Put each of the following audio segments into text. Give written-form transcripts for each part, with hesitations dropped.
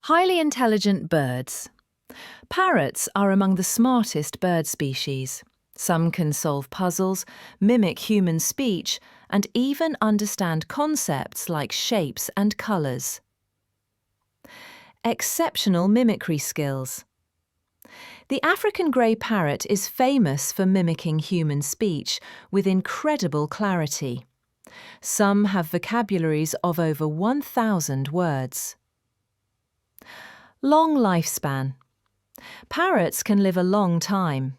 Highly intelligent birds. Parrots are among the smartest bird species. Some can solve puzzles, mimic human speech, and even understand concepts like shapes and colours. Exceptional mimicry skills. The African grey parrot is famous for mimicking human speech with incredible clarity. Some have vocabularies of over 1,000 words. Long lifespan. Parrots can live a long time.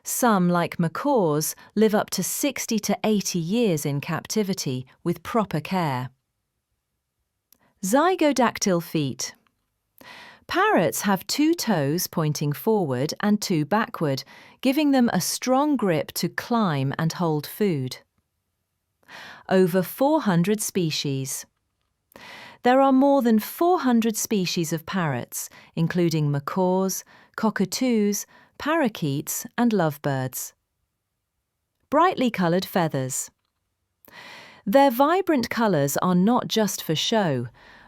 Some, like macaws, live up to 60 to 80 years in captivity with proper care. Zygodactyl feet. Parrots have 2 toes pointing forward and 2 backward, giving them a strong grip to climb and hold food. Over 400 species. There are more than 400 species of parrots, including macaws, cockatoos, parakeets and lovebirds. Brightly coloured feathers. Their vibrant colours are not just for show.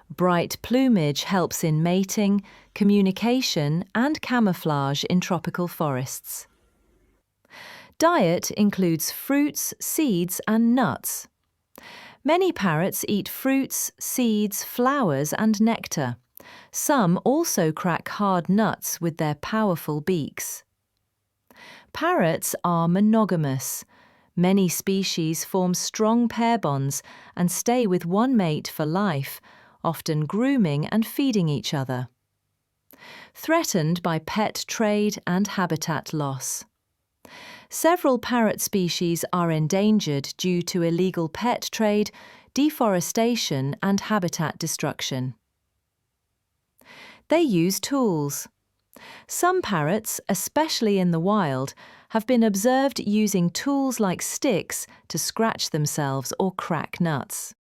Bright plumage helps in mating, communication and camouflage in tropical forests. Diet includes fruits, seeds and nuts. Many parrots eat fruits, seeds, flowers and nectar. Some also crack hard nuts with their powerful beaks. Parrots are monogamous. Many species form strong pair bonds and stay with one mate for life, often grooming and feeding each other. Threatened by pet trade and habitat loss. Several parrot species are endangered due to illegal pet trade, deforestation and habitat destruction. They use tools. Some parrots, especially in the wild, have been observed using tools like sticks to scratch themselves or crack nuts.